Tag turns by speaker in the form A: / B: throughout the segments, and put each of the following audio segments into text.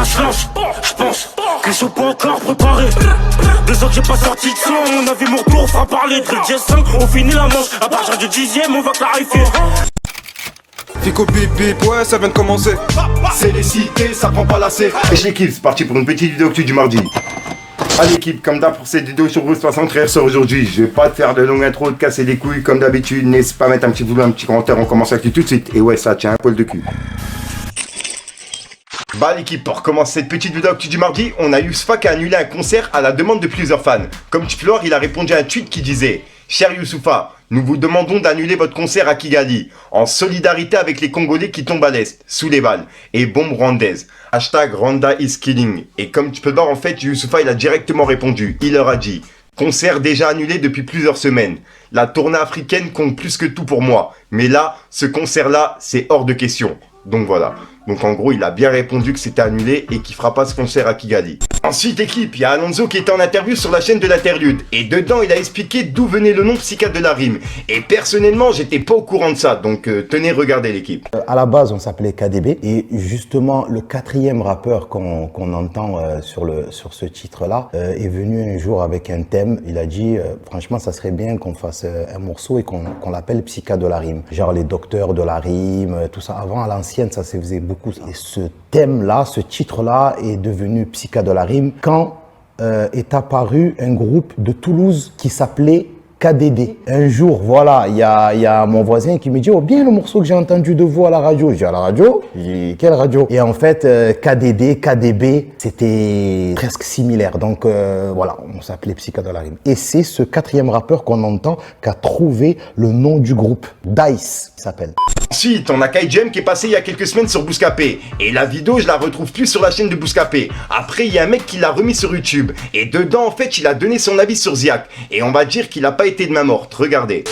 A: se lance. J'pense que je suis pas encore préparé. 2 ans que j'ai pas sorti de son, à mon avis mon retour fera parler. De G5, on finit la manche. À partir du 10ème, on va clarifier.
B: Fico bip bip, ouais ça vient de commencer.
C: C'est les cités, ça prend pas la C. Et l'équipe, c'est parti pour une petite vidéo actu du mardi. À l'équipe, comme d'hab pour cette vidéo sur Bruce 63 sur aujourd'hui. Je vais pas te faire de longue intro, de casser les couilles comme d'habitude. N'hésite pas à mettre un petit pouce bleu, un petit commentaire, on commence avec tout de suite. Et ouais, ça tient un poil de cul. Bah l'équipe, pour commencer cette petite vidéo actu du mardi, on a Youssoupha qui a annulé un concert à la demande de plusieurs fans. Comme tu peux le voir, il a répondu à un tweet qui disait « Cher Youssoupha, nous vous demandons d'annuler votre concert à Kigali, en solidarité avec les Congolais qui tombent à l'Est, sous les balles, et bombes rwandaises. Hashtag Rwanda is killing. » Et comme tu peux le voir, en fait, Youssoupha, il a directement répondu. Il leur a dit « Concert déjà annulé depuis plusieurs semaines. La tournée africaine compte plus que tout pour moi. Mais là, ce concert-là, c'est hors de question. » Donc voilà. Donc en gros, il a bien répondu que c'était annulé et qu'il fera pas ce concert à Kigali. Ensuite, équipe, il y a Alonso qui était en interview sur la chaîne de l'Interlude. Et dedans, il a expliqué d'où venait le nom Psychiatre de la Rime. Et personnellement, j'étais pas au courant de ça. Donc tenez, regardez l'équipe.
D: À la base, on s'appelait KDB. Et justement, le 4e rappeur qu'on entend sur ce titre-là est venu un jour avec un thème. Il a dit, franchement, ça serait bien qu'on fasse un morceau et qu'on l'appelle Psychiatre de la Rime. Genre les docteurs de la rime, tout ça. Avant, à l'ancienne, ça se faisait beaucoup. Et ce thème-là, ce titre-là est devenu Psychiatre de la Rime quand est apparu un groupe de Toulouse qui s'appelait KDD. Un jour, voilà, il y a mon voisin qui me dit « Oh, bien le morceau que j'ai entendu de vous à la radio. » Je dis « À la radio ?» Je dis « Quelle radio ?» Et en fait, KDD, KDB, c'était presque similaire. Donc voilà, on s'appelait Psychiatre de la Rime. Et c'est ce 4e rappeur qu'on entend qui a trouvé le nom du groupe. Dice, il s'appelle.
C: Ensuite, on a Kaijem qui est passé il y a quelques semaines sur Bouscapé. Et la vidéo, je la retrouve plus sur la chaîne de Bouscapé. Après, il y a un mec qui l'a remis sur YouTube. Et dedans, en fait, il a donné son avis sur Ziak. Et on va dire qu'il a pas été de main morte. Regardez.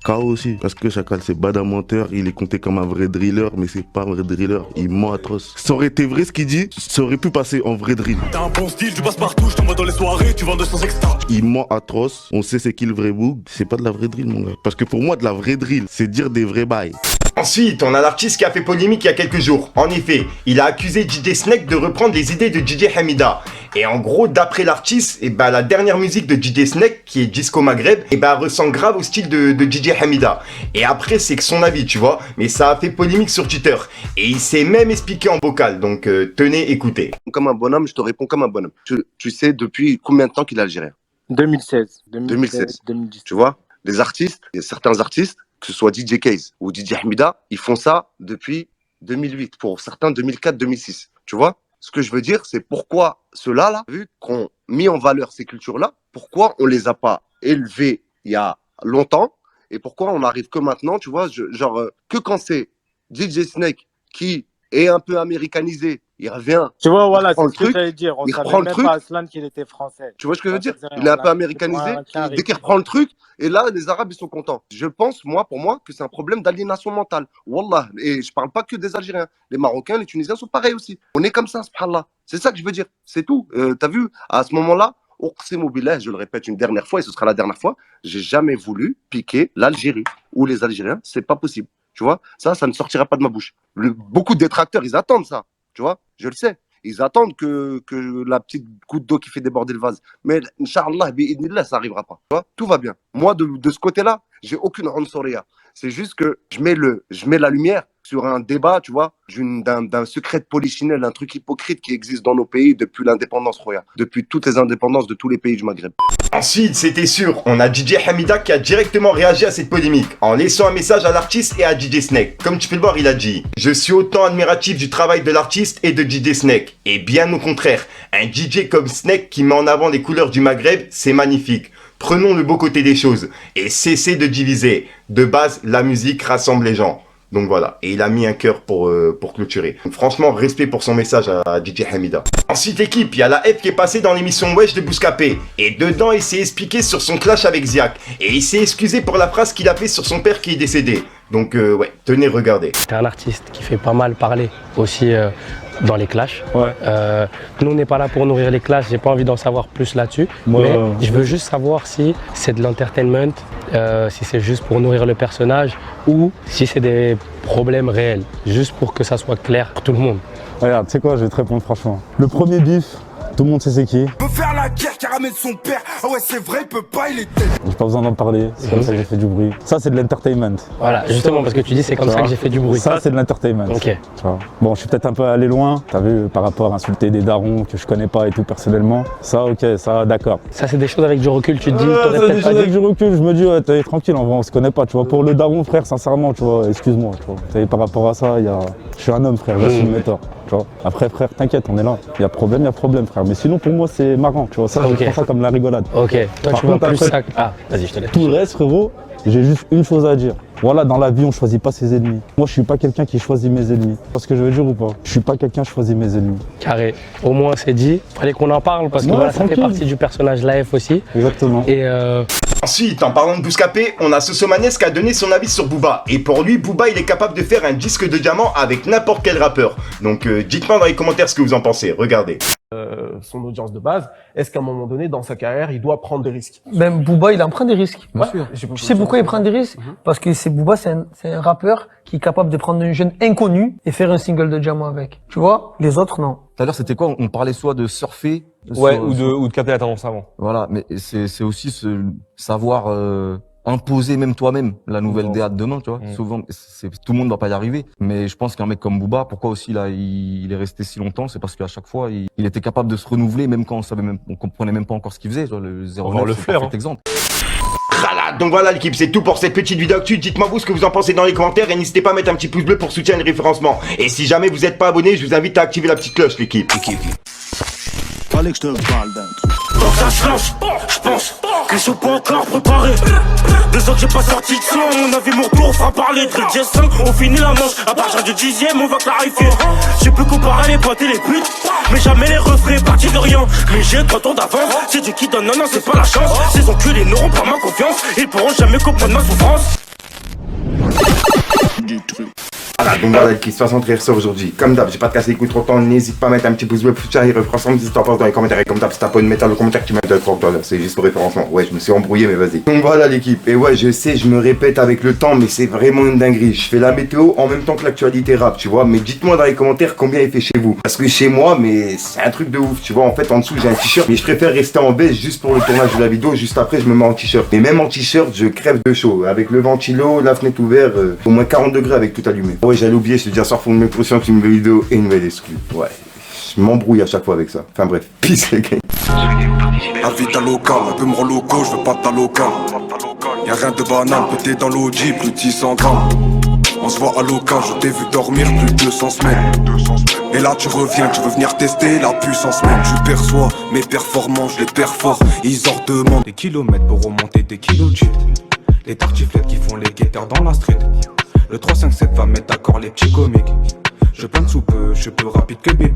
E: KO aussi, parce que Chacal c'est bad un menteur, il est compté comme un vrai driller, mais c'est pas un vrai driller, il ment atroce. Ça aurait été vrai ce qu'il dit, ça aurait pu passer en vrai drill.
A: T'as un bon style, tu passes partout, je t'envoie dans les soirées, tu vends 200 extra.
E: Il ment atroce, on sait c'est qui le vrai boug, c'est pas de la vraie drill mon gars. Parce que pour moi de la vraie drill, c'est dire des vrais bails.
C: Ensuite, on a l'artiste qui a fait polémique il y a quelques jours. En effet, il a accusé DJ Snake de reprendre les idées de DJ Hamida. Et en gros, d'après l'artiste, la dernière musique de DJ Snake, qui est Disco Maghreb, ressemble grave au style de DJ Hamida. Et après, c'est que son avis, tu vois. Mais ça a fait polémique sur Twitter. Et il s'est même expliqué en vocal. Donc, tenez, écoutez.
F: Comme un bonhomme, je te réponds comme un bonhomme. Tu sais depuis combien de temps qu'il est algérien?
G: 2016.
F: 2016.
G: 2017.
F: Tu vois, les artistes, il y a certains artistes, que ce soit DJ Case ou DJ Hamida, ils font ça depuis 2008, pour certains 2004, 2006. Tu vois, ce que je veux dire, c'est pourquoi ceux-là, là, vu qu'on mis en valeur ces cultures-là, pourquoi on les a pas élevés il y a longtemps et pourquoi on arrive que maintenant, tu vois, que quand c'est DJ Snake qui est un peu américanisé, il revient.
G: Tu vois, voilà, c'est
F: le
G: ce que
F: truc,
G: j'allais dire. On
F: il
G: savait
F: reprend le
G: même
F: truc.
G: pas Aslan qu'il était français.
F: Tu vois ce que je veux dire? Il est un peu américanisé. Dès qu'il reprend le truc, et là, les Arabes, ils sont contents. Je pense, pour moi, que c'est un problème d'aliénation mentale. Wallah. Et je parle pas que des Algériens. Les Marocains, les Tunisiens sont pareils aussi. On est comme ça, subhanallah. C'est ça que je veux dire. C'est tout. T'as vu, à ce moment-là, Uqsimu billah, je le répète une dernière fois, et ce sera la dernière fois, j'ai jamais voulu piquer l'Algérie ou les Algériens. C'est pas possible. Tu vois, ça ne sortira pas de ma bouche. Beaucoup de détracteurs, ils attendent ça. Tu vois, je le sais. Ils attendent que la petite goutte d'eau qui fait déborder le vase. Mais, Inch'Allah, ça n'arrivera pas. Tu vois, tout va bien. Moi, de ce côté-là, j'ai aucune honsoria. C'est juste que je mets la lumière sur un débat, tu vois, d'un secret de polichinelle, un truc hypocrite qui existe dans nos pays depuis l'indépendance, regarde, depuis toutes les indépendances de tous les pays du Maghreb.
C: Ensuite, c'était sûr, on a DJ Hamida qui a directement réagi à cette polémique en laissant un message à l'artiste et à DJ Snake. Comme tu peux le voir, il a dit « Je suis autant admiratif du travail de l'artiste et de DJ Snake. Et bien au contraire, un DJ comme Snake qui met en avant les couleurs du Maghreb, c'est magnifique. Prenons le beau côté des choses et cessez de diviser. De base, la musique rassemble les gens. » Donc voilà, et il a mis un cœur pour clôturer. Donc, franchement, respect pour son message à DJ Hamida. Ensuite, équipe, il y a la F qui est passée dans l'émission Wesh de Bouscapé. Et dedans, il s'est expliqué sur son clash avec Ziak. Et il s'est excusé pour la phrase qu'il a fait sur son père qui est décédé. Donc ouais, tenez, regardez.
H: C'est un artiste qui fait pas mal parler aussi dans les clashs.
G: Ouais.
H: Nous, on n'est pas là pour nourrir les clashs, j'ai pas envie d'en savoir plus là-dessus. Mais je veux juste savoir si c'est de l'entertainment, si c'est juste pour nourrir le personnage ou si c'est des problèmes réels, juste pour que ça soit clair pour tout le monde.
I: Regarde, tu sais quoi, je vais te répondre franchement. Le premier bif, tout le monde sait c'est qui.
B: Peut faire la guerre qui ramène son père. Ah ouais, c'est vrai, il peut pas, il était.
I: J'ai pas besoin d'en parler, c'est comme ça que j'ai fait du bruit. Ça, c'est de l'entertainment.
H: Voilà, justement, parce que tu dis c'est comme ça que j'ai fait du bruit.
I: Ça, c'est de l'entertainment.
H: Ok.
I: Tu vois. Bon, je suis peut-être un peu allé loin, t'as vu, par rapport à insulter des darons que je connais pas et tout personnellement. Ça, ok, ça, d'accord.
H: Ça, c'est des choses avec du recul, tu te dis, t'aurais
I: C'est des
H: peut-être
I: choses
H: pas
I: avec
H: dit.
I: du recul, je me dis, ouais, t'es tranquille, en vrai, on se connaît pas, tu vois. Pour le daron, frère, sincèrement, tu vois, excuse-moi, tu vois. T'sais, par rapport à ça, je suis un homme, frère, j'assume mes torts, tu vois. Après, frère, t'inquiète, on est là. Il y a problème, frère. Mais sinon, pour moi, c'est marrant, tu vois. Ça,
H: Ok.
I: je prends ça comme la rigolade.
H: Ok, toi,
I: Par
H: tu vois
I: contre,
H: plus
I: après-
H: ça. Ah, vas-y, je te laisse.
I: Tout le reste, frérot, j'ai juste une chose à dire. Voilà, dans la vie, on choisit pas ses ennemis. Moi, je suis pas quelqu'un qui choisit mes ennemis. Tu vois ce que je veux dire ou pas? Je suis pas quelqu'un qui choisit mes ennemis.
H: Carré. Au moins, c'est dit. Fallait qu'on en parle parce que
I: Ouais,
H: voilà, ça fait
I: tranquille.
H: partie du personnage Life aussi.
I: Exactement.
H: Et
C: Ensuite, en parlant de Bouscapé, on a Sosomanes qui a donné son avis sur Booba. Et pour lui, Booba, il est capable de faire un disque de diamant avec n'importe quel rappeur. Donc dites-moi dans les commentaires ce que vous en pensez. Regardez.
J: Son audience de base, est-ce qu'à un moment donné, dans sa carrière, il doit prendre des risques?
K: Même Booba, il en prend des risques.
J: Bien sûr.
K: Tu sais pourquoi il prend des risques? Parce que Booba, c'est un rappeur qui est capable de prendre un jeune inconnu et faire un single de diamant avec. Tu vois? Les autres, non.
L: Tout à l'heure, c'était quoi? On parlait soit de surfer,
M: Ouais,
L: soit-
M: ou de capter la tendance avant.
L: Voilà, mais c'est aussi savoir imposer même toi-même la nouvelle DA de demain, tu vois. Souvent, tout le monde va pas y arriver, mais je pense qu'un mec comme Booba, pourquoi aussi là il est resté si longtemps, c'est parce qu'à chaque fois il était capable de se renouveler, même quand on comprenait même pas encore ce qu'il faisait. Genre, le 09,
M: le
L: c'est
M: flair,
L: un parfait exemple.
C: Voilà, donc voilà l'équipe, c'est tout pour cette petite vidéo actu. Dites-moi vous ce que vous en pensez dans les commentaires et n'hésitez pas à mettre un petit pouce bleu pour soutenir le référencement. Et si jamais vous n'êtes pas abonné, je vous invite à activer la petite cloche l'équipe.
A: Fallait que je te parle d'un truc. Donc ça se lance, je pense que je suis pas encore préparé. 2 ans que j'ai pas sorti de son, on a vu mon tour, fera parler de G5, on finit la manche, à partir du 10ème, on va clarifier. Je peux comparer les potes et les buts, mais jamais les refrains, parti de rien. Mais j'ai 3 tours d'avance, c'est Dieu qui donne, non, non, c'est pas la chance. Ces enculés n'auront pas ma confiance, ils pourront jamais comprendre ma souffrance. Du truc.
C: Voilà, donc voilà l'équipe, 60 ressort aujourd'hui. Comme d'hab, j'ai pas de casser les couilles trop de temps, n'hésite pas à mettre un petit pouce bleu pour soutenir le référencement, si t'en penses dans les commentaires. Et comme d'hab, si t'as pas une métal le commentaire, tu mets un pour toi, c'est juste pour référencement. Ouais, je me suis embrouillé, mais vas-y. Donc voilà l'équipe, et ouais, je sais, je me répète avec le temps, mais c'est vraiment une dinguerie. Je fais la météo en même temps que l'actualité rap, tu vois. Mais dites-moi dans les commentaires combien il fait chez vous. Parce que chez moi, mais c'est un truc de ouf, tu vois. En fait, en dessous, j'ai un t-shirt, mais je préfère rester en veste juste pour le tournage de la vidéo. Juste après, je me mets en t-shirt. Mais même en t-shirt, je crève de chaud. Avec le ventilo, la fenêtre ouverte, au moins 40 degrés avec tout allumé. Ouais, j'allais oublier, je te dis à soir, faut me mettre sur une nouvelle vidéo et une nouvelle exclue. Ouais, je m'embrouille à chaque fois avec ça. Enfin bref, peace les gars.
B: La vie ta local, un peu me rend loco, je veux pas ta local. Y'a rien de banal, pété dans l'OG, plus de 600 grammes. On se voit à local, je t'ai vu dormir plus de 200 semaines. Et là tu reviens, tu veux venir tester la puissance même. Tu perçois mes performances, je les perfore. Ils en demandent des kilomètres pour remonter des kilos de shit. Les tartiflettes qui font les guetteurs dans la street. Le 357 va mettre d'accord les petits comiques. Je plane sous peu, je suis plus rapide que bébé.